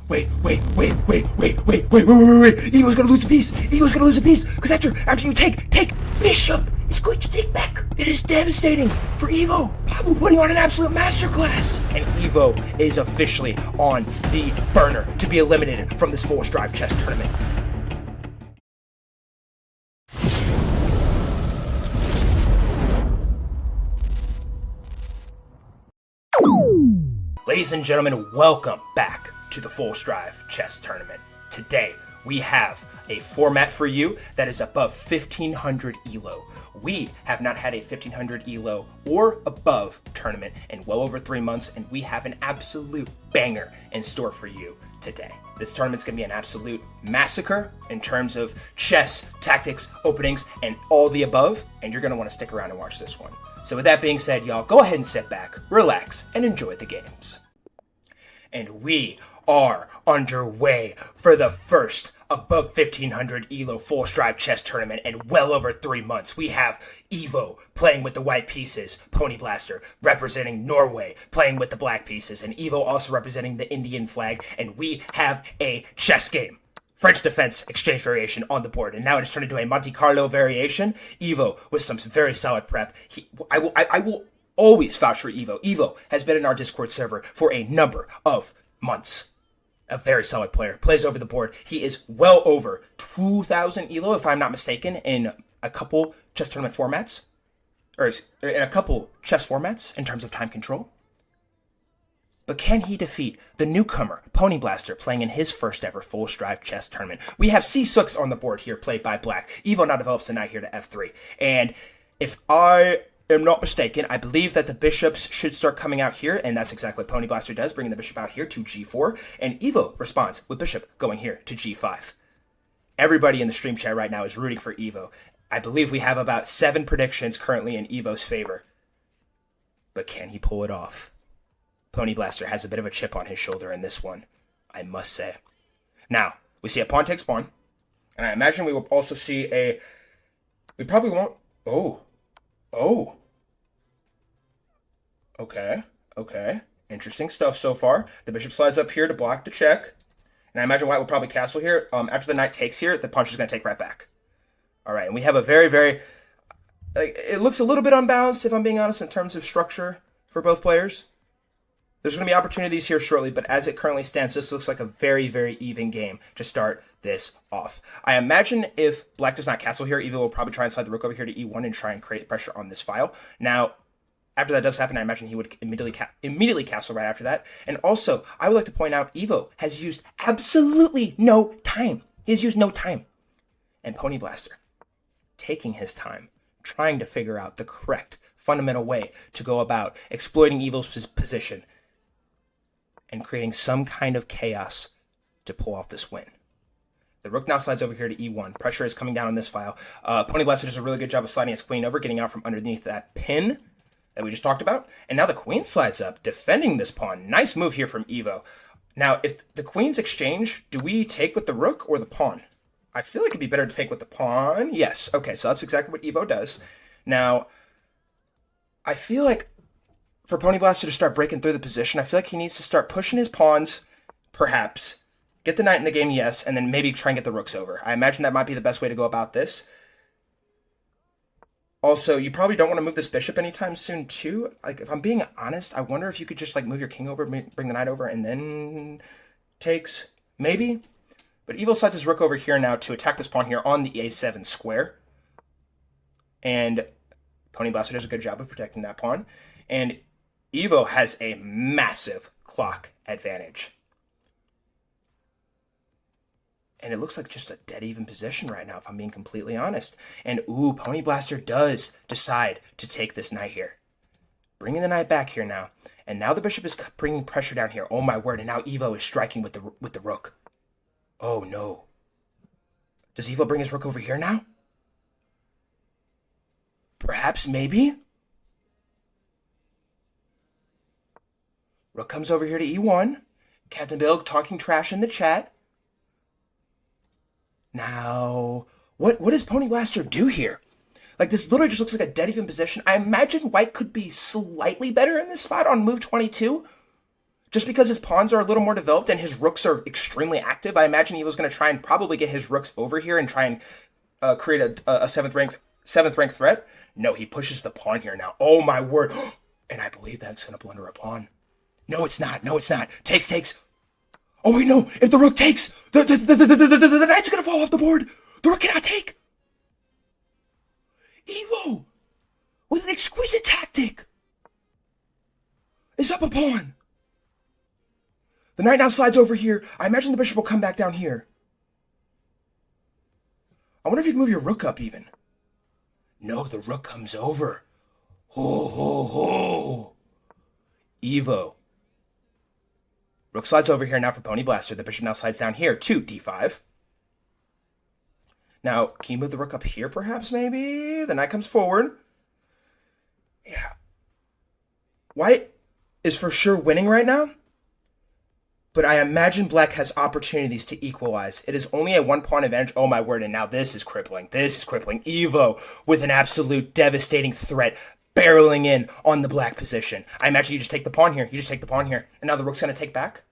Wait. Evo's gonna lose a piece. Because after you take Bishop, it's going to take back. It is devastating for Evo. Probably putting on an absolute masterclass. And Evo is officially on the burner to be eliminated from this Force Drive chess tournament. Ladies and gentlemen, welcome back to the Force Drive Chess Tournament. Today, we have a format for you that is above 1500 ELO. We have not had a 1500 ELO or above tournament in well over 3 months, and we have an absolute banger in store for you today. This tournament's going to be an absolute massacre in terms of chess, tactics, openings, and all the above, and you're going to want to stick around and watch this one. So with that being said, y'all, go ahead and sit back, relax, and enjoy the games. And we are underway for the first above 1500 ELO Force Drive chess tournament in well over 3 months. We have Evo playing with the white pieces, Pony Blaster representing Norway playing with the black pieces, and Evo also representing the Indian flag, and we have a chess game. French defense exchange variation on the board, and now it has turned into a Monte Carlo variation. Evo with some very solid prep. I will always vouch for Evo. Evo has been in our Discord server for a number of months. A very solid player. Plays over the board. He is well over 2,000 ELO, if I'm not mistaken, in a couple chess tournament formats. Or in a couple chess formats in terms of time control. But can he defeat the newcomer, Pony Blaster, playing in his first ever Force Drive chess tournament? We have C6 on the board here, played by black. Evo now develops the knight here to F3. And if I am not mistaken, I believe that the bishops should start coming out here, and that's exactly what Pony Blaster does, bringing the bishop out here to G4, and Evo responds with bishop going here to G5. Everybody in the stream chat right now is rooting for Evo. I believe we have about 7 predictions currently in Evo's favor. But can he pull it off? Pony Blaster has a bit of a chip on his shoulder in this one, I must say. Now, we see a pawn takes pawn, and I imagine we will also see a... We probably won't... Oh. Okay. Interesting stuff so far. The bishop slides up here to block the check. And I imagine white will probably castle here. After the knight takes here, the punch is going to take right back. All right, and we have a very, very... it looks a little bit unbalanced, if I'm being honest, in terms of structure for both players. There's going to be opportunities here shortly, but as it currently stands, this looks like a very, very even game to start this off. I imagine if black does not castle here, Evo will probably try and slide the rook over here to E1 and try and create pressure on this file. Now, after that does happen, I imagine he would immediately castle right after that. And also, I would like to point out, Evo has used absolutely no time. He has used no time. And Pony Blaster, taking his time, trying to figure out the correct fundamental way to go about exploiting Evo's position and creating some kind of chaos to pull off this win. The rook now slides over here to E1. Pressure is coming down on this file. Pony Blaster does a really good job of sliding his queen over, getting out from underneath that pin that we just talked about. And now the queen slides up, defending this pawn. Nice move here from Evo. Now, if the queens exchange, do we take with the rook or the pawn? I feel like it'd be better to take with the pawn. Yes. Okay, so that's exactly what Evo does. Now, I feel like for Pony Blaster to start breaking through the position, I feel like he needs to start pushing his pawns, perhaps. Get the knight in the game, yes, and then maybe try and get the rooks over. I imagine that might be the best way to go about this. Also, you probably don't want to move this bishop anytime soon, too. Like, if I'm being honest, I wonder if you could just, like, move your king over, bring the knight over, and then takes, maybe. But Evo slides his rook over here now to attack this pawn here on the A7 square. And Pony Blaster does a good job of protecting that pawn. And Evo has a massive clock advantage. And it looks like just a dead even position right now, if I'm being completely honest. And, ooh, Pony Blaster does decide to take this knight here. Bringing the knight back here now. And now the bishop is bringing pressure down here. Oh, my word. And now Evo is striking with the rook. Oh, no. Does Evo bring his rook over here now? Perhaps, maybe? Rook comes over here to E1. Captain Bill talking trash in the chat. Now, what does Pony Blaster do here? Like, this literally just looks like a dead even position. I imagine white could be slightly better in this spot on move 22. Just because his pawns are a little more developed and his rooks are extremely active, I imagine he was going to try and probably get his rooks over here and try and create a seventh rank threat. No, he pushes the pawn here now. Oh my word! And I believe that's going to blunder a pawn. No, it's not. No, it's not. Takes. Oh wait, no! If the rook takes, the knight's going to fall off the board. The rook cannot take. Evo, with an exquisite tactic, is up a pawn. The knight now slides over here. I imagine the bishop will come back down here. I wonder if you can move your rook up even. No, the rook comes over. Ho, ho, ho. Evo. Rook slides over here now for Pony Blaster. The bishop now slides down here to d5. Now, can you move the rook up here perhaps, maybe? The knight comes forward. Yeah. White is for sure winning right now. But I imagine black has opportunities to equalize. It is only a 1 pawn advantage. Oh my word, and now this is crippling. This is crippling. Evo with an absolute devastating threat barreling in on the black position. I imagine you just take the pawn here. You just take the pawn here. And now the rook's going to take back.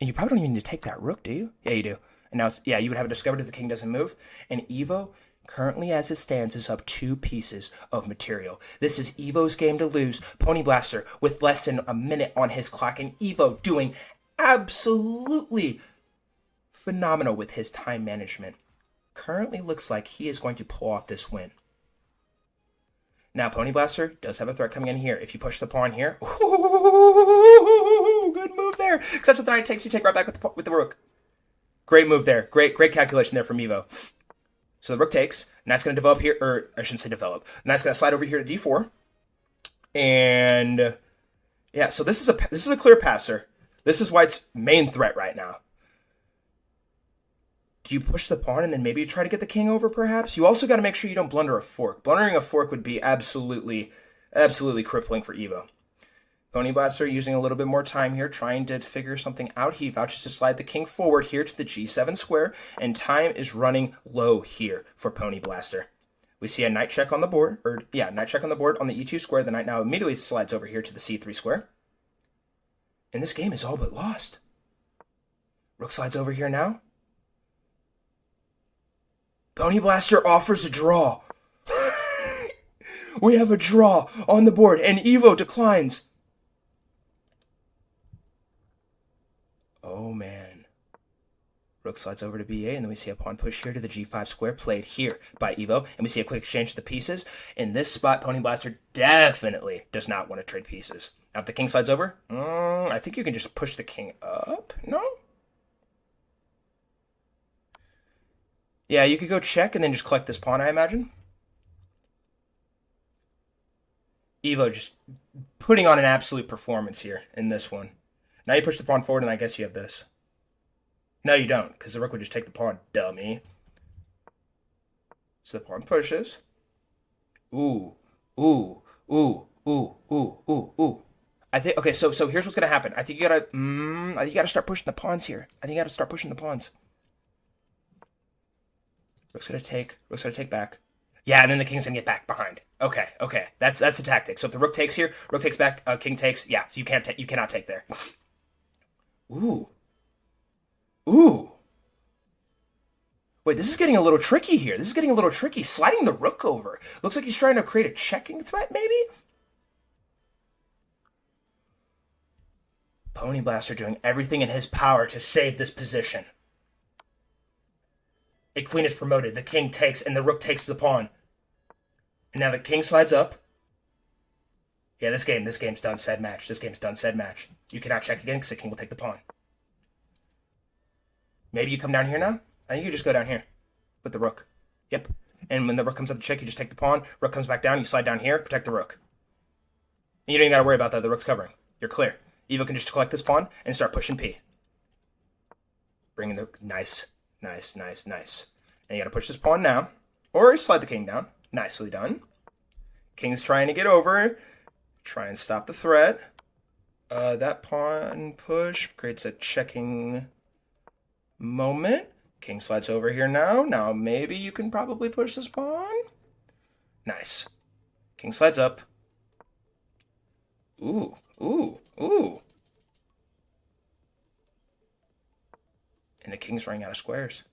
And you probably don't even need to take that rook, do you? Yeah, you do. And now, yeah, you would have it discovered if the king doesn't move. And Evo, currently as it stands, is up 2 pieces of material. This is Evo's game to lose. Pony Blaster with less than a minute on his clock. And Evo doing absolutely phenomenal with his time management. Currently looks like he is going to pull off this win. Now, Pony Blaster does have a threat coming in here. If you push the pawn here, ooh, good move there. Except with the knight takes, you take right back with the rook. Great move there. Great calculation there from Evo. So the rook takes, and that's going to develop here, or I shouldn't say develop. And that's going to slide over here to d4. And yeah, so this is a clear passer. This is White's main threat right now. Do you push the pawn and then maybe you try to get the king over perhaps? You also got to make sure you don't blunder a fork. Blundering a fork would be absolutely crippling for Evo. Pony Blaster using a little bit more time here, trying to figure something out. He vouches to slide the king forward here to the g7 square, and time is running low here for Pony Blaster. We see a knight check on the board, knight check on the board on the e2 square. The knight now immediately slides over here to the c3 square. And this game is all but lost. Rook slides over here now. Pony Blaster offers a draw. We have a draw on the board, and Evo declines. Oh, man. Rook slides over to b8, and then we see a pawn push here to the g5 square played here by Evo. And we see a quick exchange of the pieces. In this spot, Pony Blaster definitely does not want to trade pieces. Now, if the king slides over, I think you can just push the king up. No? Yeah, you could go check and then just collect this pawn, I imagine. Evo just putting on an absolute performance here in this one. Now you push the pawn forward, and I guess you have this. No, you don't, because the rook would just take the pawn, dummy. So the pawn pushes. Ooh. I think, okay, so here's what's gonna happen. I think you gotta start pushing the pawns here. I think you gotta start pushing the pawns. Rook's gonna take back. Yeah, and then the king's gonna get back behind. Okay. That's the tactic. So if the rook takes here, rook takes back, king takes. Yeah, so you cannot take there. Ooh. Wait, this is getting a little tricky here. Sliding the rook over. Looks like he's trying to create a checking threat, maybe? Pony Blaster doing everything in his power to save this position. A queen is promoted. The king takes, and the rook takes the pawn. And now the king slides up. Yeah, this game's done, said match. You cannot check again because the king will take the pawn. Maybe you come down here now? I think you just go down here with the rook. Yep. And when the rook comes up to check, you just take the pawn. Rook comes back down, you slide down here, protect the rook. And you don't even got to worry about that. The rook's covering. You're clear. Evo can just collect this pawn and start pushing P. Bringing the... Nice. And you got to push this pawn now. Or slide the king down. Nicely done. King's trying to get over. Try and stop the threat. That pawn push creates a checking moment. King slides over here now. Now maybe you can probably push this pawn. Nice. King slides up. Ooh, ooh, ooh. And the king's running out of squares.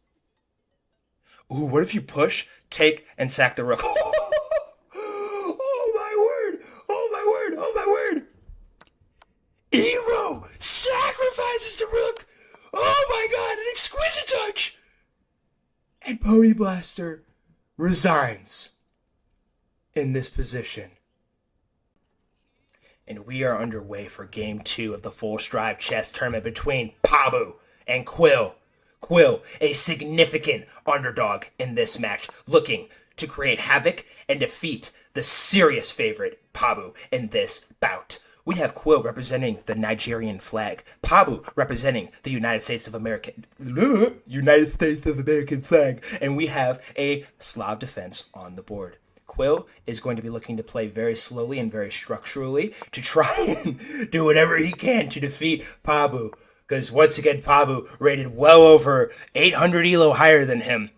Ooh, what if you push, take, and sack the rook? Oh my word! Oh my word! Oh my word! Ero sacrifices the rook! Oh my god, an exquisite touch! And Pony Blaster resigns in this position. And we are underway for game 2 of the Full Strive chess tournament between Pabu and Quill. Quill, a significant underdog in this match, looking to create havoc and defeat the serious favorite Pabu in this bout. We have Quill representing the Nigerian flag, Pabu representing the United States of America flag, and we have a Slav defense on the board. Quill is going to be looking to play very slowly and very structurally to try and do whatever he can to defeat Pabu. Because once again, Pabu rated well over 800 elo higher than him.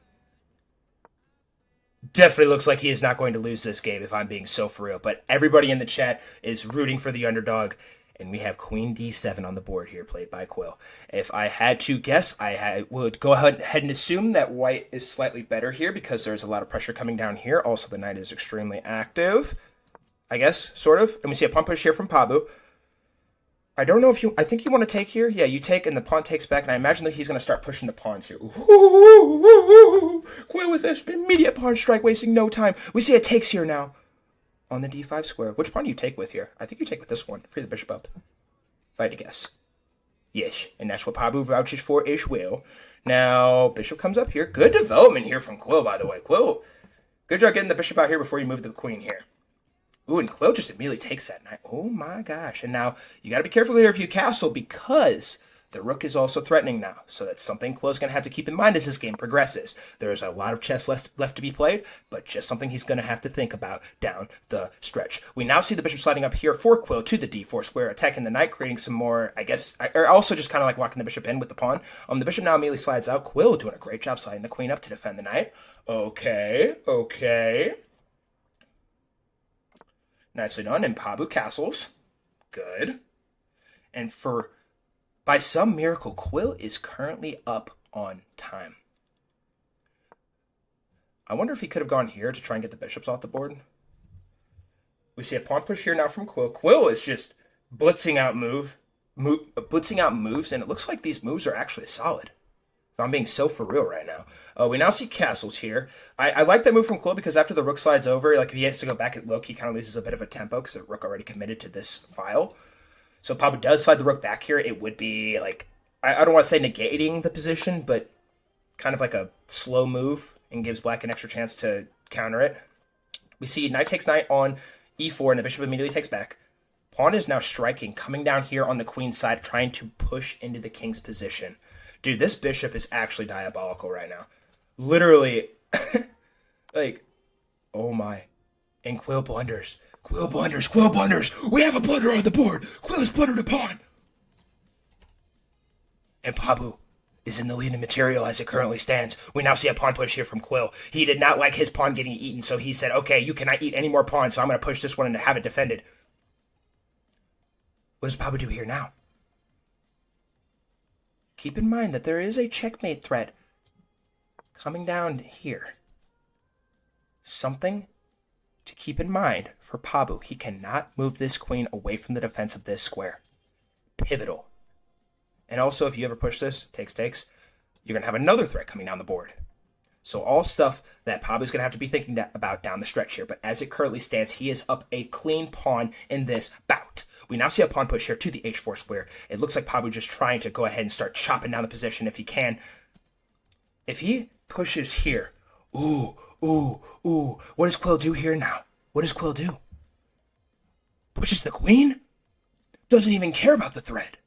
Definitely looks like he is not going to lose this game, if I'm being so for real. But everybody in the chat is rooting for the underdog. And we have Queen D7 on the board here, played by Quill. If I had to guess, would go ahead and assume that white is slightly better here because there's a lot of pressure coming down here. Also, the knight is extremely active, I guess, sort of. And we see a pawn push here from Pabu. I don't know if I think you want to take here. Yeah, you take, and the pawn takes back, and I imagine that he's going to start pushing the pawns here. Quill with this immediate pawn strike, wasting no time. We see it takes here now on the d5 square. Which pawn do you take with here? I think you take with this one. Free the bishop up, if I had to guess. Yes, and that's what Pabu vouches for as well. Now, bishop comes up here. Good development here from Quill, by the way. Quill, good job getting the bishop out here before you move the queen here. Ooh, and Quill just immediately takes that knight. Oh my gosh. And now, you got to be careful here if you castle because the rook is also threatening now. So that's something Quill's going to have to keep in mind as this game progresses. There's a lot of chess left to be played, but just something he's going to have to think about down the stretch. We now see the bishop sliding up here for Quill to the d4 square, attacking the knight, creating some more, I guess, or also just kind of like locking the bishop in with the pawn. The bishop now immediately slides out. Quill doing a great job sliding the queen up to defend the knight. Okay. Nicely done, and Pabu castles. Good. And by some miracle, Quill is currently up on time. I wonder if he could have gone here to try and get the bishops off the board. We see a pawn push here now from Quill. Quill is just blitzing out moves, and it looks like these moves are actually solid. I'm being so for real right now. We now see castles here. I like that move from Quill because after the rook slides over, like if he has to go back and look, he kind of loses a bit of a tempo because the rook already committed to this file. So if Pabu does slide the rook back here, it would be like, I don't want to say negating the position, but kind of like a slow move and gives black an extra chance to counter it. We see knight takes knight on e4 and the bishop immediately takes back. Pawn is now striking, coming down here on the queen's side, trying to push into the king's position. Dude, this bishop is actually diabolical right now. Literally, like, oh my. And Quill blunders. Quill blunders. We have a blunder on the board. Quill has blundered a pawn. And Pabu is in the lead in material as it currently stands. We now see a pawn push here from Quill. He did not like his pawn getting eaten, so he said, okay, you cannot eat any more pawns, so I'm going to push this one and have it defended. What does Pabu do here now? Keep in mind that there is a checkmate threat coming down here. Something to keep in mind for Pabu. He cannot move this queen away from the defense of this square. Pivotal. And also, if you ever push this, takes, you're going to have another threat coming down the board. So all stuff that Pabu's going to have to be thinking about down the stretch here. But as it currently stands, he is up a clean pawn in this bout. We now see a pawn push here to the h4 square. It looks like Pabu just trying to go ahead and start chopping down the position if he can. If he pushes here, ooh. What does Quill do here now? What does Quill do? Pushes the queen? Doesn't even care about the thread.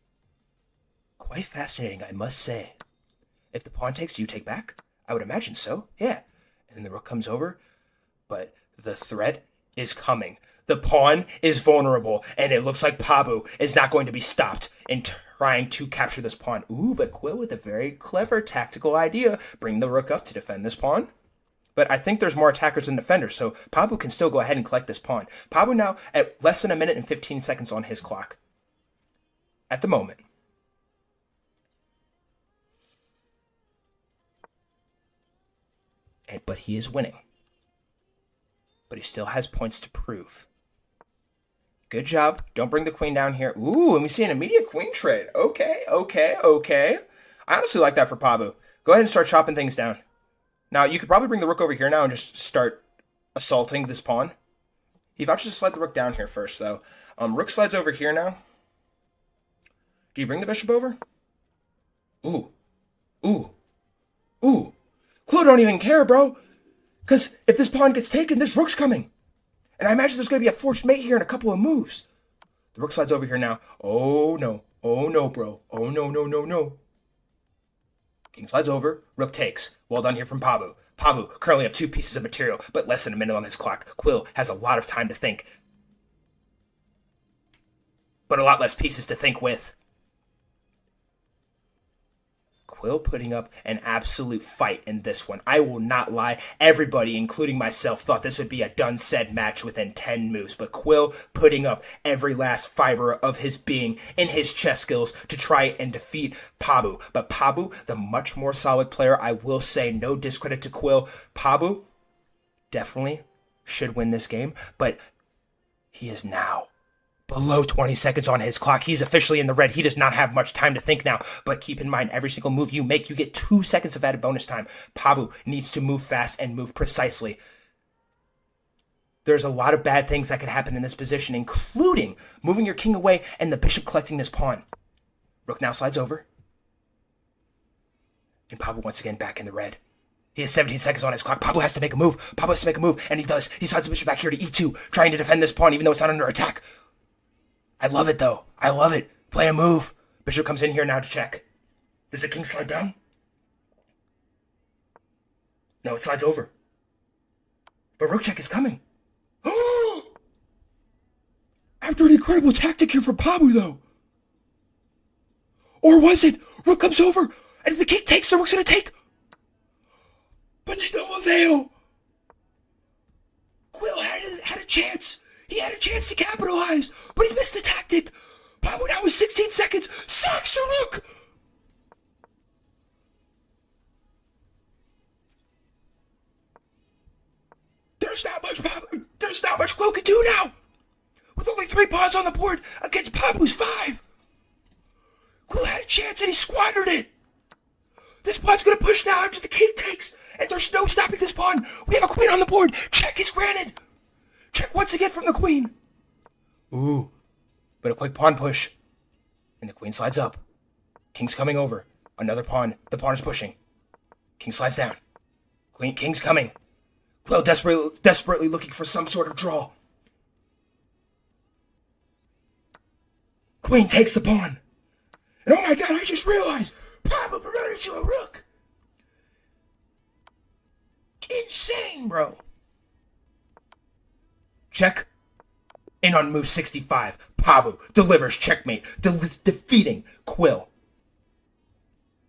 Quite fascinating, I must say. If the pawn takes, do you take back? I would imagine so, yeah. And then the rook comes over, but the threat is coming. The pawn is vulnerable, and it looks like Pabu is not going to be stopped in trying to capture this pawn. Ooh, but Quill with a very clever tactical idea. Bring the rook up to defend this pawn. but I think there's more attackers than defenders, so Pabu can still go ahead and collect this pawn. Pabu now at less than a minute and 15 seconds on his clock. At the moment. But he is winning. But he still has points to prove. Good job. Don't bring the queen down here. Ooh, and we see an immediate queen trade. Okay. I honestly like that for Pabu. Go ahead and start chopping things down. Now, you could probably bring the rook over here now and just start assaulting this pawn. He vouches to slide the rook down here first, though. Rook slides over here now. Do you bring the bishop over? Ooh. Quill don't even care, bro. Because if this pawn gets taken, this rook's coming. And I imagine there's going to be a forced mate here in a couple of moves. The rook slides over here now. Oh, no, bro. Oh, no. King slides over. Rook takes. Well done here from Pabu. Pabu currently up 2 pieces of material, but less than a minute on his clock. Quill has a lot of time to think. But a lot less pieces to think with. Quill putting up an absolute fight in this one. I will not lie. Everybody, including myself, thought this would be a done-said match within 10 moves. But Quill putting up every last fiber of his being in his chess skills to try and defeat Pabu. But Pabu, the much more solid player, I will say, no discredit to Quill. Pabu definitely should win this game. But he is now below 20 seconds on his clock. He's officially in the red. He does not have much time to think now. But keep in mind, every single move you make, you get 2 seconds of added bonus time. Pabu needs to move fast and move precisely. There's a lot of bad things that could happen in this position, including moving your king away and the bishop collecting this pawn. Rook now slides over. And Pabu once again back in the red. He has 17 seconds on his clock. Pabu has to make a move. And he does. He slides the bishop back here to e2, trying to defend this pawn even though it's not under attack. I love it, though. I love it. Play a move. Bishop comes in here now to check. Does the king slide down? No, it slides over. But rook check is coming. After an incredible tactic here from Pabu, though. Or was it? Rook comes over, and if the king takes, the rook's going to take. But to no avail. Quill had a chance. He had a chance to capitalize, but he missed the tactic. Pabu now with 16 seconds sacks the rook. There's not much Quill can do now. With only 3 pawns on the board against Pabu's 5. Quill had a chance and he squandered it. This pawn's going to push now after the king takes, and there's no stopping this pawn. We have a queen on the board. Check is granted. Check once again from the queen. Ooh, but a quick pawn push. And the queen slides up. King's coming over. Another pawn. The pawn is pushing. King slides down. King's coming. Quill desperately looking for some sort of draw. Queen takes the pawn. And oh my god, I just realized Pabu promoted to a rook. Insane, bro. Check. And on move 65, Pabu delivers checkmate, defeating Quill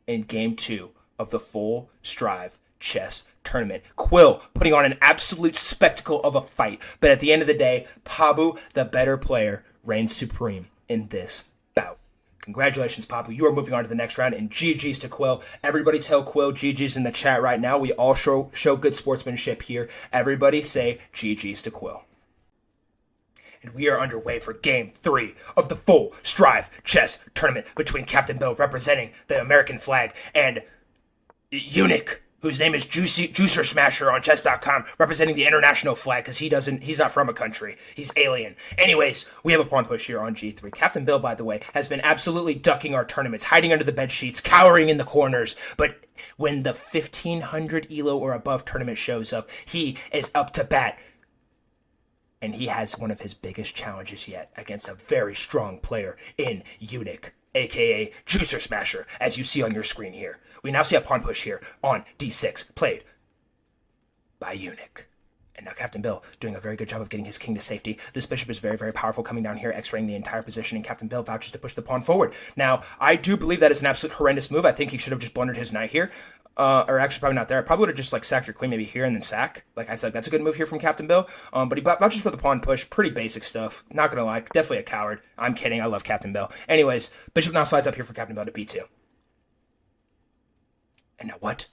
in game 2 of the Full Strive Chess Tournament. Quill putting on an absolute spectacle of a fight, but at the end of the day, Pabu, the better player, reigns supreme in this bout. Congratulations, Pabu. You are moving on to the next round, and GG's to Quill. Everybody tell Quill GG's in the chat right now. We all show good sportsmanship here. Everybody say GG's to Quill. And we are underway for Game 3 of the Full Strive Chess Tournament between Captain Bill, representing the American flag, and Eunuch, whose name is Juicer Smasher on chess.com, representing the international flag because he's not from a country. He's alien. Anyways, we have a pawn push here on G3. Captain Bill, by the way, has been absolutely ducking our tournaments, hiding under the bed sheets, cowering in the corners. But when the 1500 ELO or above tournament shows up, he is up to bat. And he has one of his biggest challenges yet against a very strong player in Eunuch, aka Juicer Smasher, as you see on your screen here. We now see a pawn push here on d6, played by Eunuch. And now Captain Bill doing a very good job of getting his king to safety. This bishop is very, very powerful coming down here, x-raying the entire position, and Captain Bill vouches to push the pawn forward. Now, I do believe that is an absolute horrendous move. I think he should have just blundered his knight here. Or actually probably not there. I probably would have just like sacked your queen maybe here and then sack. Like I feel like that's a good move here from Captain Bill. But he vouches for the pawn push. Pretty basic stuff. Not gonna lie. Definitely a coward. I'm kidding. I love Captain Bill. Anyways, bishop now slides up here for Captain Bill to b2. And now what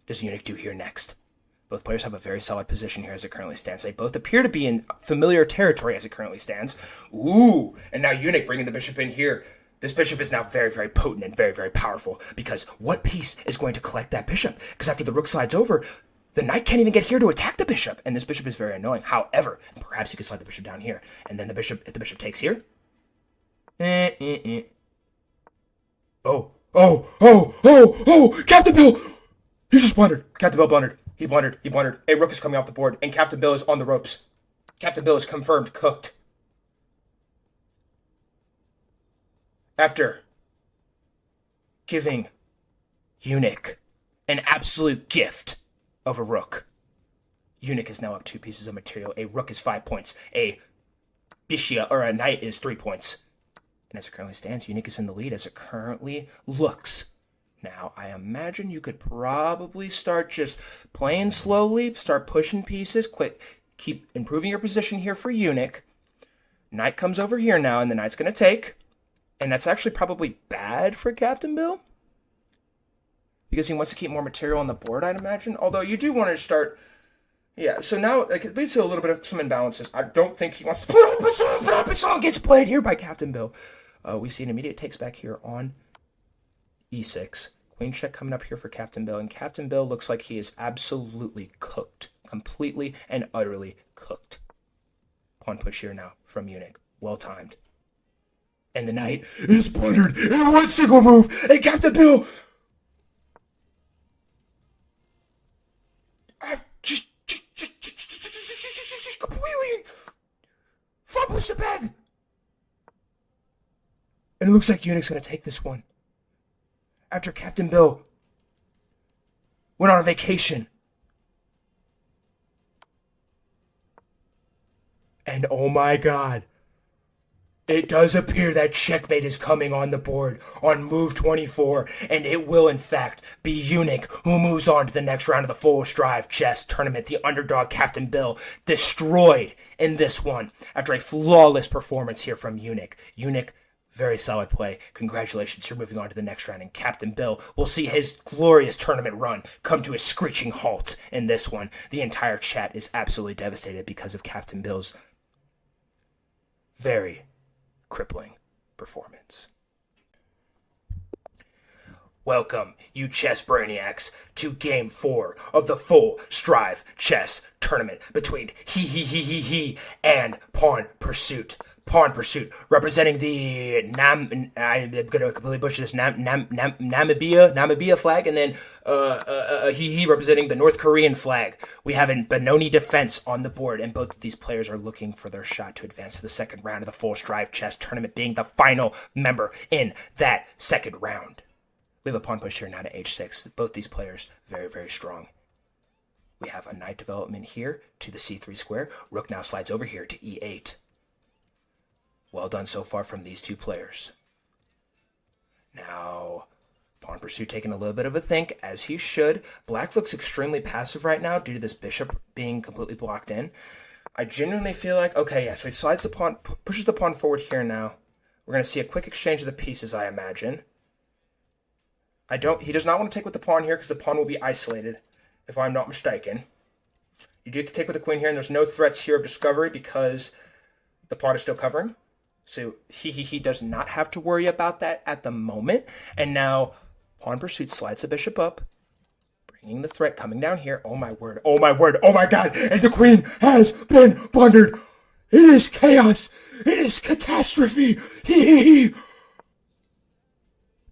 does Eunuch do here next? Both players have a very solid position here as it currently stands. They both appear to be in familiar territory as it currently stands. Ooh, and now Eunuch bringing the bishop in here. This bishop is now very, very potent and very, very powerful because what piece is going to collect that bishop? Because after the rook slides over, the knight can't even get here to attack the bishop, and this bishop is very annoying. However, perhaps you could slide the bishop down here, and then the bishop, if the bishop takes here. Oh, Captain Bill! He just blundered. Captain Bill blundered. He blundered. A rook is coming off the board, and Captain Bill is on the ropes. Captain Bill is confirmed cooked. After giving Eunuch an absolute gift of a rook, Eunuch is now up 2 pieces of material. A rook is 5 points. A bishia, or a knight, is 3 points. And as it currently stands, Eunuch is in the lead as it currently looks. Now, I imagine you could probably start just playing slowly, start pushing pieces, keep improving your position here for Eunuch. Knight comes over here now, and the knight's going to take. And that's actually probably bad for Captain Bill, because he wants to keep more material on the board, I'd imagine. Although you do want to start... Yeah, so now like, it leads to a little bit of some imbalances. I don't think he wants to put up a song. Gets played here by Captain Bill. We see an immediate takes back here on e6. Queen check coming up here for Captain Bill. And Captain Bill looks like he is absolutely cooked. Completely and utterly cooked. Pawn push here now from Eunuch. Well timed. And the knight is blundered in one single move. And Captain Bill just completely fumbles the bag. And it looks like Eunuch's going to take this one. After Captain Bill went on a vacation. And oh my God. It does appear that checkmate is coming on the board on move 24, and it will, in fact, be Eunuch who moves on to the next round of the Full Strive Chess Tournament. The underdog Captain Bill destroyed in this one after a flawless performance here from Eunuch. Eunuch, very solid play. Congratulations, you're moving on to the next round, and Captain Bill will see his glorious tournament run come to a screeching halt in this one. The entire chat is absolutely devastated because of Captain Bill's very crippling performance. Welcome, you chess brainiacs, to Game 4 of the Full Strive Chess Tournament between he and Pawn Pursuit. Pawn Pursuit, representing the I'm going to completely butcher this, Namibia flag, and then he representing the North Korean flag. We have a Benoni defense on the board, and both of these players are looking for their shot to advance to the second round of the Full Strive Chess Tournament, being the final member in that second round. We have a pawn push here now to h6. Both these players, very, very strong. We have a knight development here to the c3 square. Rook now slides over here to e8. Well done so far from these two players. Now, Pawn Pursuit taking a little bit of a think, as he should. Black looks extremely passive right now due to this bishop being completely blocked in. I genuinely feel like, okay, yeah, so he slides the pawn, pushes the pawn forward here now. We're going to see a quick exchange of the pieces, I imagine. He does not want to take with the pawn here because the pawn will be isolated, if I'm not mistaken. You do take with the queen here, and there's no threats here of discovery because the pawn is still covering. So he does not have to worry about that at the moment. And now Pawn Pursuit slides the bishop up, bringing the threat coming down here. Oh my word, oh my word, oh my God. And the queen has been blundered. It is chaos. It is catastrophe. He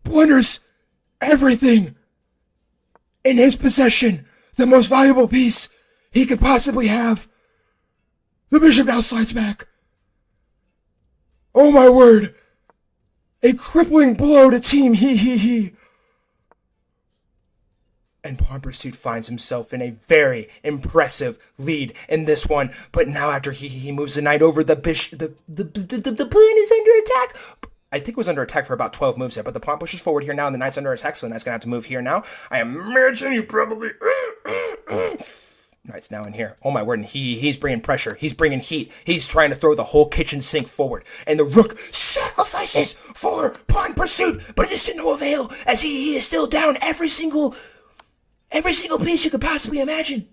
blunders everything in his possession. The most valuable piece he could possibly have. The bishop now slides back. Oh my word! A crippling blow to Team he. And Pawn Pursuit finds himself in a very impressive lead in this one. But now after he moves the knight over, the bishop, the pawn is under attack. I think it was under attack for about 12 moves there, but the pawn pushes forward here now, and the knight's under attack, so the knight's going to have to move here now. I imagine you probably... Knight's now in here. Oh my word, and he's bringing pressure. He's bringing heat. He's trying to throw the whole kitchen sink forward. And the rook sacrifices for Pawn Pursuit, but it is to no avail, as he is still down every single piece you could possibly imagine.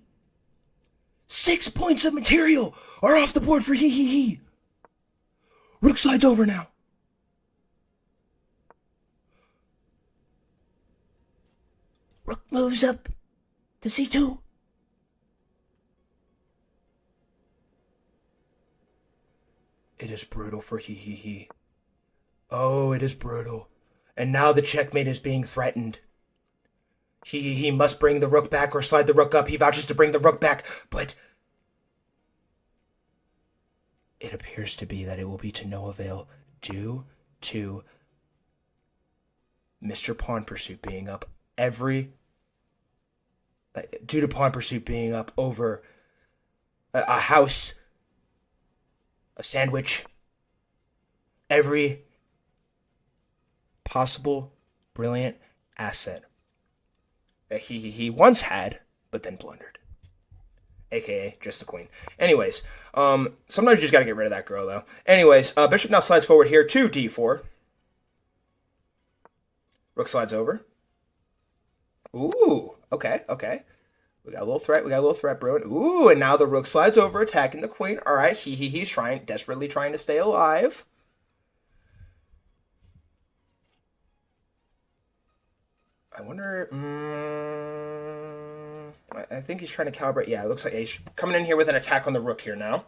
6 points of material are off the board for he. Rook slides over now. Rook moves up to c2. It is brutal for he. Oh, it is brutal. And now the checkmate is being threatened. He must bring the rook back or slide the rook up. He vouches to bring the rook back, but it appears to be that it will be to no avail due to Mr. Pawn Pursuit being up over a house, a sandwich, every possible brilliant asset that he once had, but then blundered. AKA just the queen. Anyways, sometimes you just gotta get rid of that girl, though. Anyways, bishop now slides forward here to d4. Rook slides over. Ooh, okay. We got a little threat brewing. Ooh, and now the rook slides over, attacking the queen. All right, he's desperately trying to stay alive. I wonder, I think he's trying to calibrate. Yeah, it looks like he's coming in here with an attack on the rook here now.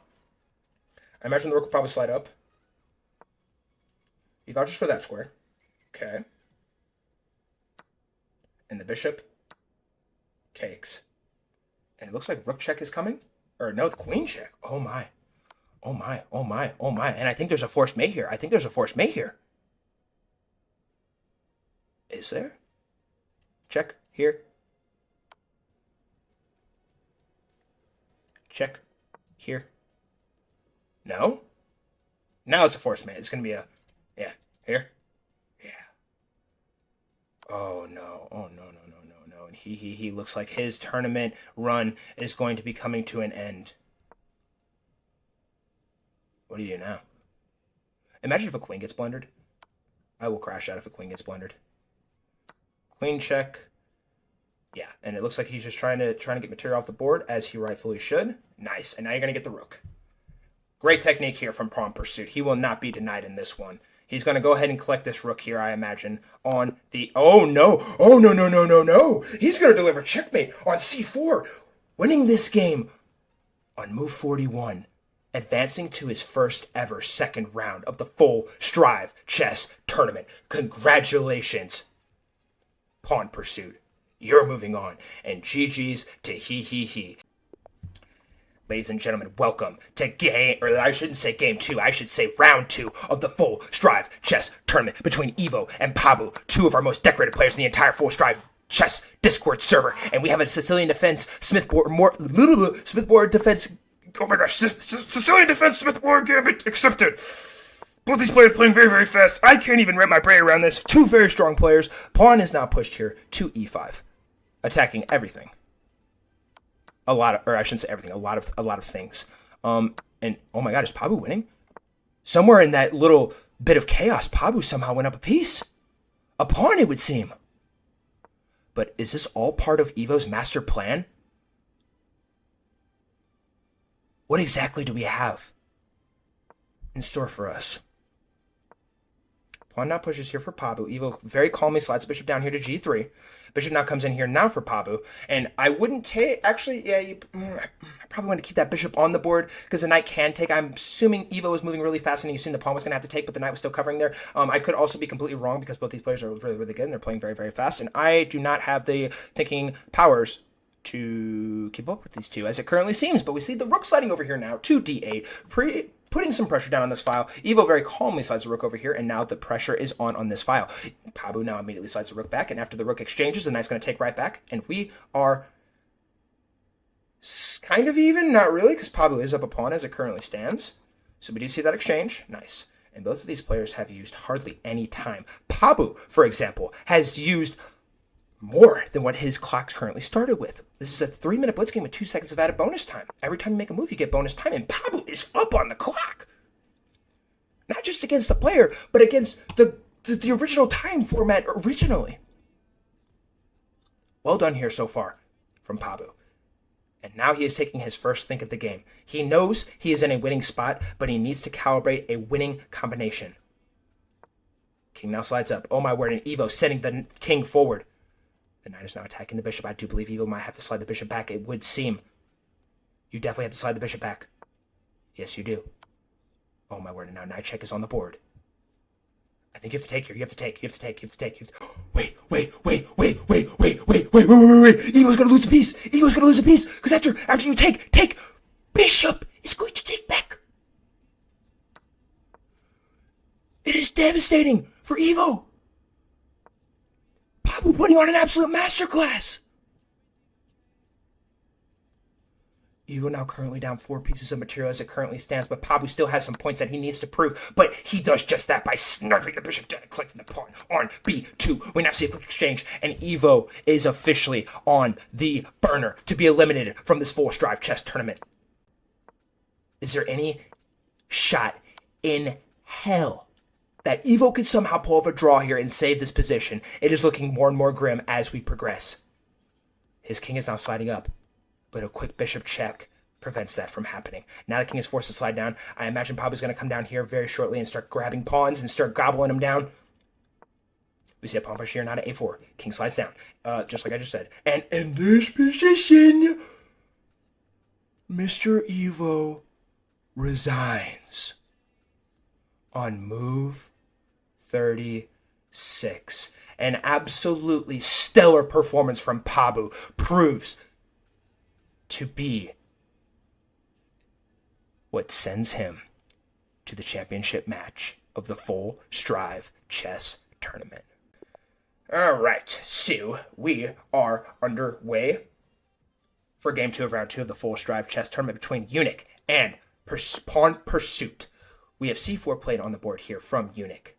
I imagine the rook will probably slide up. He vouches for that square. Okay. And the bishop takes. And it looks like rook check is coming. Or no, the queen check. Oh my. And I think there's a forced mate here. Is there? Check here. Check here. No? Now it's a forced mate. It's going to be a... Yeah. Here. Yeah. Oh, no. And he looks like his tournament run is going to be coming to an end. What do you do now? Imagine if a queen gets blundered. I will crash out if a queen gets blundered. Queen check. Yeah, and it looks like he's just trying to get material off the board, as he rightfully should. Nice, and now you're going to get the rook. Great technique here from Pawn Pursuit. He will not be denied in this one. He's going to go ahead and collect this rook here, I imagine, on the... Oh, no. He's going to deliver checkmate on c4, winning this game on move 41, advancing to his first ever second round of the full Strive Chess Tournament. Congratulations, Pawn Pursuit. You're moving on, and GG's to he. Ladies and gentlemen, welcome to game 2. I should say round 2 of the full Strive Chess Tournament between Evo and Pabu, two of our most decorated players in the entire full Strive Chess Discord server. And we have a Sicilian defense, Smithboard defense. Oh my gosh, Sicilian defense, Smithboard gambit accepted. Both these players playing very, very fast. I can't even wrap my brain around this. Two very strong players. Pawn is now pushed here to e5, attacking everything. A lot of things. And oh my god, is Pabu winning? Somewhere in that little bit of chaos, Pabu somehow went up a piece. A pawn, it would seem. But is this all part of Evo's master plan? What exactly do we have in store for us? Pawn now pushes here for Pabu. Evo very calmly slides the bishop down here to g3. Bishop now comes in here now for Pabu. And I wouldn't take... Actually, yeah, I probably want to keep that bishop on the board because the knight can take. I'm assuming Evo was moving really fast and he assumed the pawn was going to have to take, but the knight was still covering there. I could also be completely wrong because both these players are really, really good and they're playing very, very fast. And I do not have the thinking powers to keep up with these two as it currently seems. But we see the rook sliding over here now to d8. putting some pressure down on this file. Evo very calmly slides the rook over here, and now the pressure is on this file. Pabu now immediately slides the rook back, and after the rook exchanges, the knight's going to take right back, and we are kind of even, not really, because Pabu is up a pawn as it currently stands. So we do see that exchange. Nice. And both of these players have used hardly any time. Pabu, for example, has used more than what his clock currently started with. This is a 3-minute blitz game with 2 seconds of added bonus time. Every time you make a move, you get bonus time, and Pabu is up on the clock. Not just against the player, but against the original time format originally. Well done here so far from Pabu. And now he is taking his first think of the game. He knows he is in a winning spot, but he needs to calibrate a winning combination. King now slides up. Oh my word, and Evo sending the king forward. The knight is now attacking the bishop. I do believe Evo might have to slide the bishop back. It would seem. You definitely have to slide the bishop back. Yes, you do. Oh my word, and now knight check is on the board. I think you have to take here. You have to take. Wait. Ego's gonna lose a piece. Because after you take, bishop is going to take back. It is devastating for Evo. Pabu putting on an absolute masterclass. Evo now currently down 4 pieces of material as it currently stands, but Pabu still has some points that he needs to prove, but he does just that by snarling the bishop down and collecting the pawn on B2. We now see a quick exchange, and Evo is officially on the burner to be eliminated from this Full Strive chess tournament. Is there any shot in hell that Evo could somehow pull off a draw here and save this position? It is looking more and more grim as we progress. His king is now sliding up, but a quick bishop check prevents that from happening. Now the king is forced to slide down. I imagine Pabu's going to come down here very shortly and start grabbing pawns and start gobbling them down. We see a pawn push here, now to a4. King slides down, just like I just said. And in this position, Mr. Evo resigns on move 36. An absolutely stellar performance from Pabu proves to be what sends him to the championship match of the Full Strive chess tournament. All right, so we are underway for game 2 of round 2 of the Full Strive chess tournament between Eunuch and Pawn Pursuit. We have c4 played on the board here from Eunuch,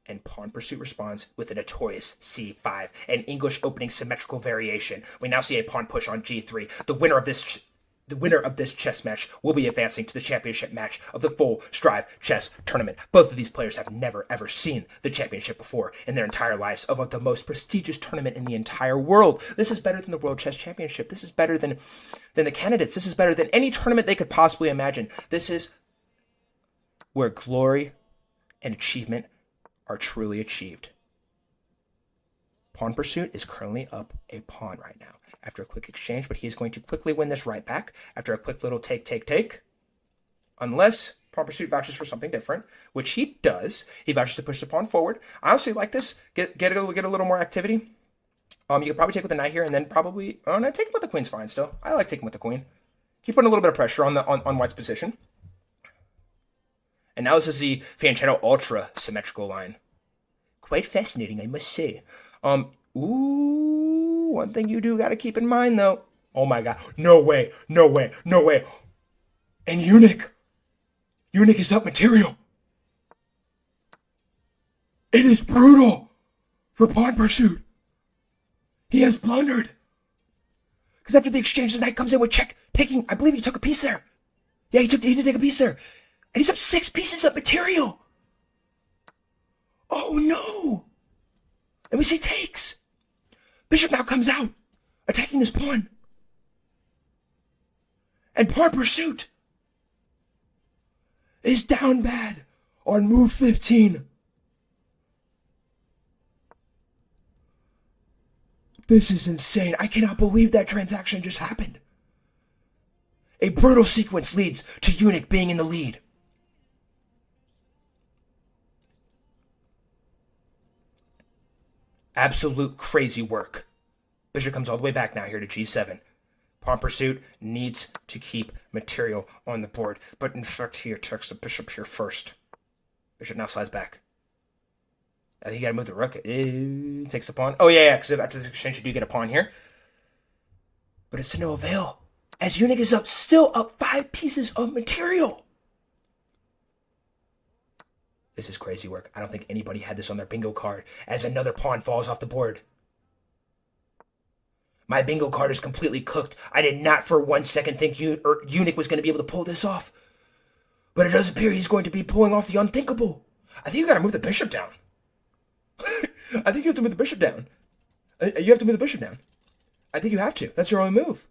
and Pawn Pursuit responds with a notorious c5, an English opening symmetrical variation. We now see a pawn push on g3. The winner of this chess match will be advancing to the championship match of the Full Strive chess tournament. Both of these players have never ever seen the championship before in their entire lives of the most prestigious tournament in the entire world. This is better than the World Chess Championship. This is better than the candidates. This is better than any tournament they could possibly imagine. This is where glory and achievement are truly achieved. Pawn Pursuit is currently up a pawn right now after a quick exchange, but he's going to quickly win this right back after a quick little take. Unless Pawn Pursuit vouches for something different, which he does. He vouches to push the pawn forward. I honestly like this. Get a little more activity. You could probably take with the knight here, and then probably no, taking with the queen's fine still. I like taking with the queen. Keep putting a little bit of pressure on White's position. And now this is the Fianchetto Ultra symmetrical line. Quite fascinating, I must say. One thing you do got to keep in mind, though. Oh my god. No way. And Eunuch is up material. It is brutal for Pawn Pursuit. He has blundered. Because after the exchange, the knight comes in with check, taking, I believe he took a piece there. Yeah, he did take a piece there. And he's up 6 pieces of material. Oh no. And we see takes. Bishop now comes out, attacking this pawn. And Pawn Pursuit is down bad on move 15. This is insane. I cannot believe that transaction just happened. A brutal sequence leads to Eunuch being in the lead. Absolute crazy work. Bishop comes all the way back now here to g7. Pawn pursuit needs to keep material on the board, but in fact he attacks the bishop here first. Bishop now slides back. I think you gotta move the rook. It takes the pawn. Oh yeah, because after this exchange you do get a pawn here. But it's to no avail, as Eunuch is still up 5 pieces of material. This is crazy work. I don't think anybody had this on their bingo card, as another pawn falls off the board. My bingo card is completely cooked. I did not for 1 second think Eunuch was going to be able to pull this off. But it does appear he's going to be pulling off the unthinkable. I think you got to move the bishop down. I think you have to move the bishop down. You have to move the bishop down. I think you have to. That's your only move.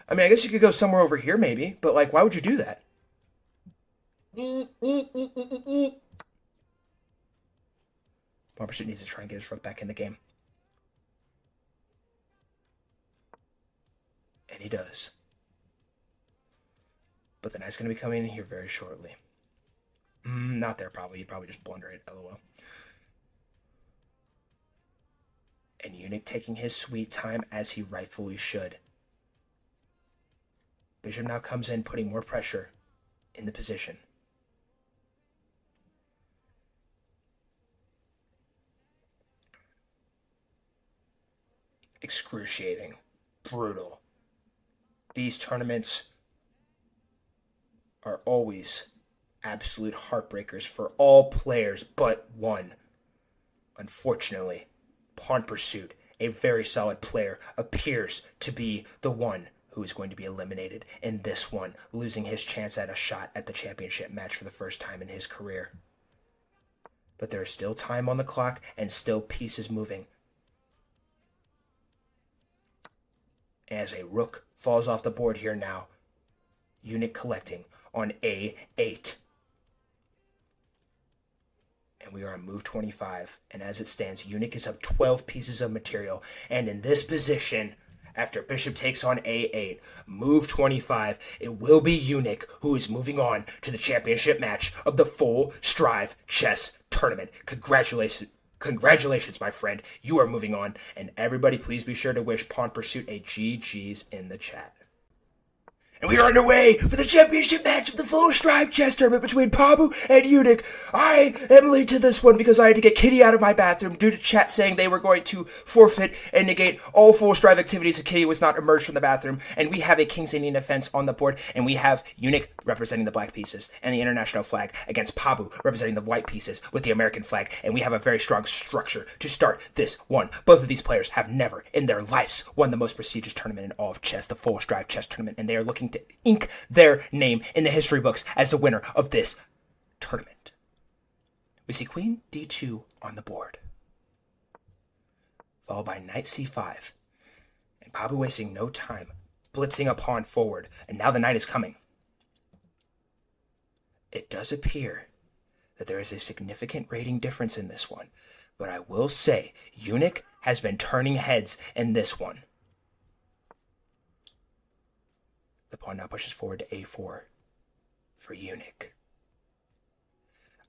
I mean, I guess you could go somewhere over here maybe, but like, why would you do that? Pawn pursuit needs to try and get his rook back in the game. And he does. But the knight's going to be coming in here very shortly. Not there, probably. You'd probably just blunder it, lol. And Eunuch taking his sweet time, as he rightfully should. Bishop now comes in, putting more pressure in the position. Excruciating. Brutal. These tournaments are always absolute heartbreakers for all players but one. Unfortunately, Pawn Pursuit, a very solid player, appears to be the one who is going to be eliminated in this one, losing his chance at a shot at the championship match for the first time in his career. But there is still time on the clock and still pieces moving. As a rook falls off the board here now, Eunuch collecting on A8. And we are on move 25. And as it stands, Eunuch is up 12 pieces of material. And in this position, after bishop takes on A8, move 25, it will be Eunuch who is moving on to the championship match of the Full Strive Chess Tournament. Congratulations, my friend. You are moving on. And everybody, please be sure to wish Pawn Pursuit a GG's in the chat. And we are underway for the championship match of the Full Strive Chess Tournament between Pabu and Eunuch. I am late to this one because I had to get Kitty out of my bathroom due to chat saying they were going to forfeit and negate all Full Strive activities if Kitty was not emerged from the bathroom. And we have a King's Indian defense on the board, and we have Eunuch representing the black pieces and the international flag against Pabu representing the white pieces with the American flag. And we have a very strong structure to start this one. Both of these players have never in their lives won the most prestigious tournament in all of chess, the Full Strive Chess Tournament, and they are looking to ink their name in the history books as the winner of this tournament. We see Queen D2 on the board, followed by Knight C5, and Pabu wasting no time, blitzing a pawn forward, and now the knight is coming. It does appear that there is a significant rating difference in this one, but I will say Eunuch has been turning heads in this one. The pawn now pushes forward to A4 for Eunuch.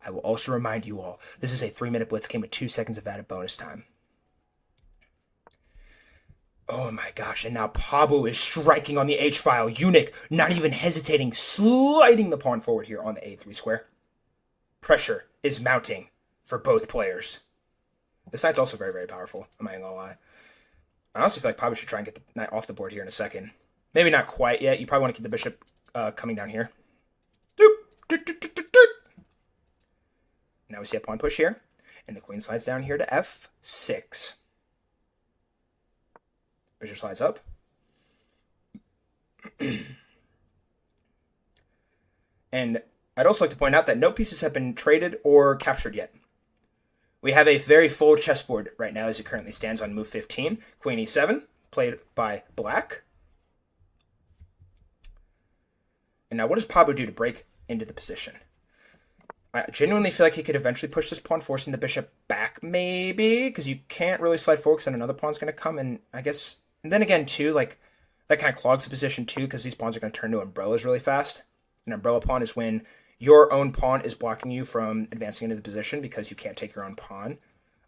I will also remind you all, this is a 3-minute blitz game with 2 seconds of added bonus time. Oh my gosh, and now Pabu is striking on the H-file. Eunuch not even hesitating, sliding the pawn forward here on the A3 square. Pressure is mounting for both players. This knight's also very, very powerful, I'm not even gonna lie. I honestly feel like Pabu should try and get the knight off the board here in a second. Maybe not quite yet. You probably want to keep the bishop coming down here. Now we see a pawn push here. And the queen slides down here to F6. Bishop slides up. And I'd also like to point out that no pieces have been traded or captured yet. We have a very full chessboard right now as it currently stands on move 15. Queen E7, played by black. And now what does Pabu do to break into the position? I genuinely feel like he could eventually push this pawn, forcing the bishop back, maybe, because you can't really slide forward because then another pawn's going to come, and I guess, and then again, too, like, that kind of clogs the position, too, because these pawns are going to turn to umbrellas really fast. An umbrella pawn is when your own pawn is blocking you from advancing into the position because you can't take your own pawn.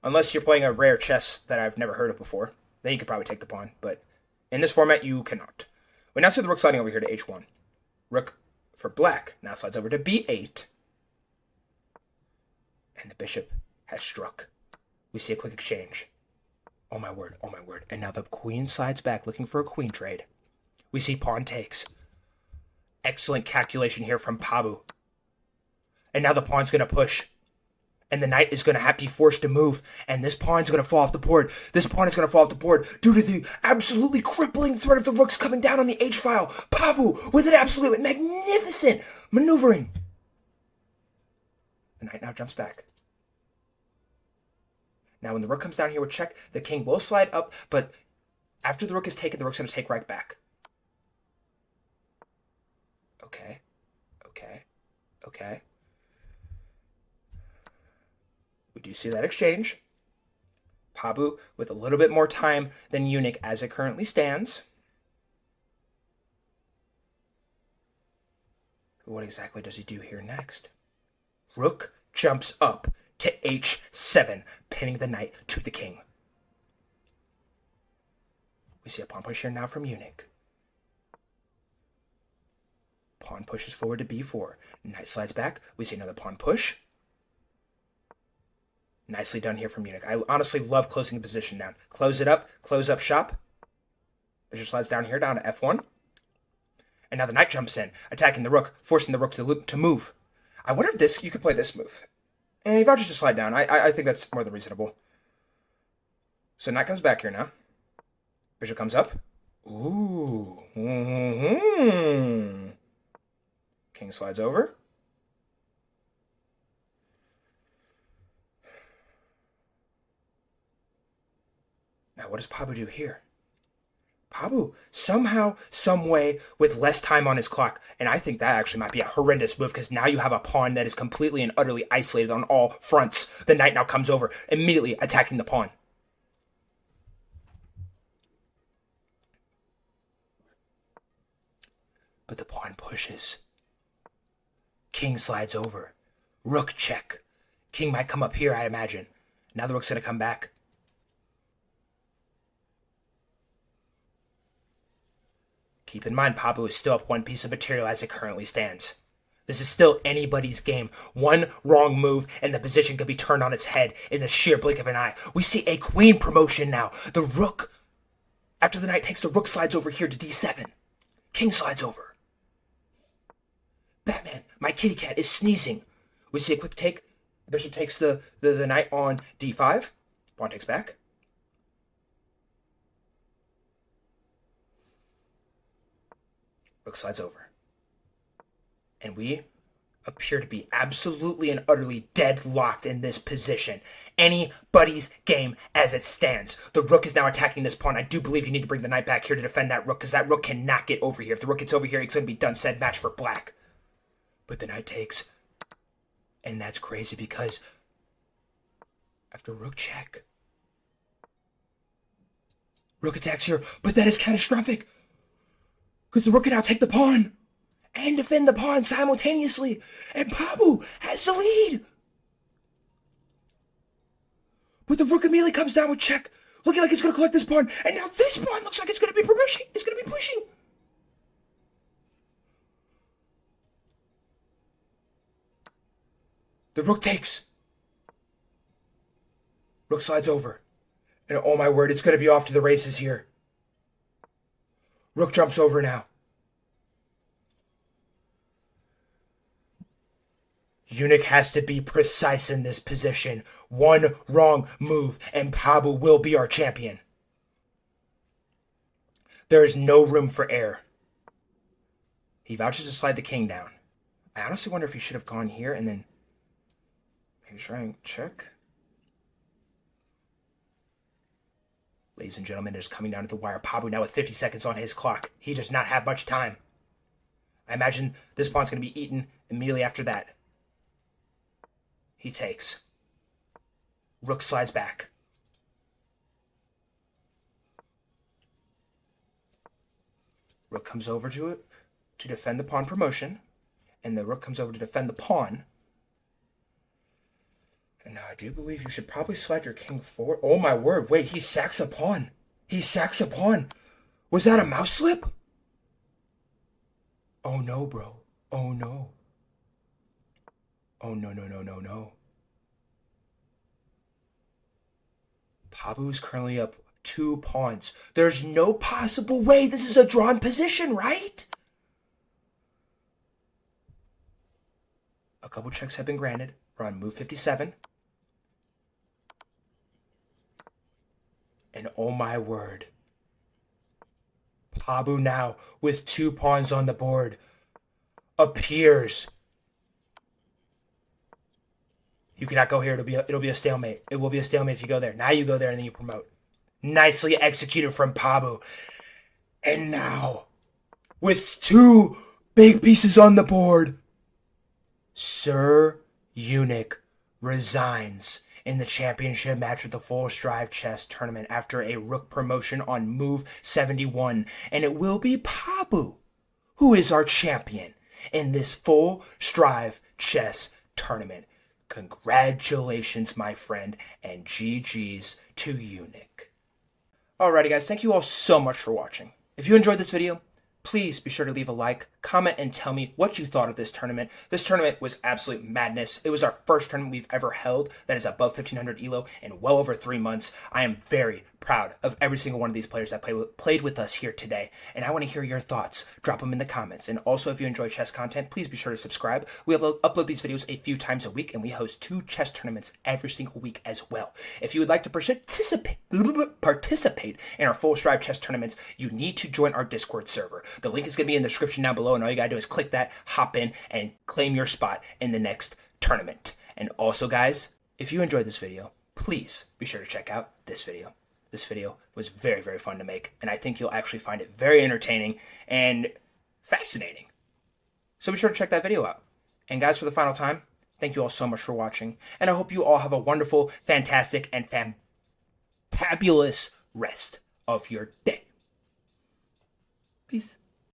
Unless you're playing a rare chess that I've never heard of before. Then you could probably take the pawn, but in this format, you cannot. We now see the rook sliding over here to h1. Rook for black now slides over to b8. And the bishop has struck. We see a quick exchange. Oh my word, oh my word. And now the queen slides back looking for a queen trade. We see pawn takes. Excellent calculation here from Pabu. And now the pawn's going to push. And the knight is going to have to be forced to move. And this pawn's going to fall off the board. This pawn is going to fall off the board due to the absolutely crippling threat of the rooks coming down on the h-file. Pabu with an absolute magnificent maneuvering. The knight now jumps back. Now when the rook comes down here with check, the king will slide up, but after the rook is taken, the rook's going to take right back. Okay. We do see that exchange. Pabu with a little bit more time than Eunuch as it currently stands. What exactly does he do here next? Rook jumps up to h7, pinning the knight to the king. We see a pawn push here now from Eunuch. Pawn pushes forward to b4. Knight slides back. We see another pawn push. Nicely done here from Eunuch. I honestly love closing the position down. Close up shop. Bishop slides down here, down to f1. And now the knight jumps in, attacking the rook, forcing the rook to move. I wonder if you could play this move. And he vouches to slide down. I think that's more than reasonable. So knight comes back here now. Bishop comes up. Ooh. Mm-hmm. King slides over. Now, what does Pabu do here? Pabu, somehow, some way, with less time on his clock, and I think that actually might be a horrendous move, because now you have a pawn that is completely and utterly isolated on all fronts. The knight now comes over, immediately attacking the pawn. But the pawn pushes. King slides over. Rook check. King might come up here, I imagine. Now the rook's going to come back. Keep in mind, Pabu is still up one piece of material as it currently stands. This is still anybody's game. One wrong move, and the position could be turned on its head in the sheer blink of an eye. We see a queen promotion now. The rook, after the knight takes, the rook slides over here to d7. King slides over. Batman, my kitty cat, is sneezing. We see a quick take. The bishop takes the knight on d5. Pawn takes back. Rook slides over. And we appear to be absolutely and utterly deadlocked in this position. Anybody's game as it stands. The rook is now attacking this pawn. I do believe you need to bring the knight back here to defend that rook, because that rook cannot get over here. If the rook gets over here, it's going to be done said match for black. But the knight takes. And that's crazy, because after rook check, rook attacks here, but that is catastrophic, because the rook can now take the pawn and defend the pawn simultaneously. And Pabu has the lead. But the rook immediately comes down with check, looking like it's going to collect this pawn. And now this pawn looks like it's going to be pushing. It's going to be pushing. The rook takes. Rook slides over. And oh my word, it's going to be off to the races here. Rook jumps over now. Eunuch has to be precise in this position. One wrong move, and Pabu will be our champion. There is no room for error. He vouches to slide the king down. I honestly wonder if he should have gone here and then maybe try and check. Ladies and gentlemen, it is coming down to the wire. Pabu now with 50 seconds on his clock. He does not have much time. I imagine this pawn's going to be eaten immediately after that. He takes. Rook slides back. Rook comes over to it to defend the pawn promotion. And the rook comes over to defend the pawn. And now I do believe you should probably slide your king forward. Oh my word, wait, he sacks a pawn. He sacks a pawn. Was that a mouse slip? Oh no, bro. Oh no. Oh no, no, no, no, no. Pabu is currently up 2 pawns. There's no possible way this is a drawn position, right? A couple checks have been granted. We're on move 57. And oh my word. Pabu now, with 2 pawns on the board, appears. You cannot go here. It'll be a stalemate. It will be a stalemate if you go there. Now you go there and then you promote. Nicely executed from Pabu. And now, with 2 big pieces on the board, Sir Eunuch resigns in the championship match with the Full Strive Chess Tournament after a rook promotion on move 71. And it will be Pabu who is our champion in this Full Strive Chess Tournament. Congratulations, my friend, and GG's to Eunuch. Alrighty, guys, thank you all so much for watching. If you enjoyed this video, please be sure to leave a like, comment, and tell me what you thought of this tournament. This tournament was absolute madness. It was our first tournament we've ever held that is above 1500 ELO in well over 3 months. I am very proud of every single one of these players that played with us here today, and I want to hear your thoughts. Drop them in the comments. And also, if you enjoy chess content, please be sure to subscribe. We upload these videos a few times a week, and we host 2 chess tournaments every single week as well. If you would like to participate in our Full Strive chess tournaments, you need to join our Discord server. The link is going to be in the description down below, and all you got to do is click that, hop in, and claim your spot in the next tournament. And also, guys, if you enjoyed this video, please be sure to check out this video. This video was very, very fun to make, and I think you'll actually find it very entertaining and fascinating. So be sure to check that video out. And guys, for the final time, thank you all so much for watching, and I hope you all have a wonderful, fantastic, and fabulous rest of your day. Peace.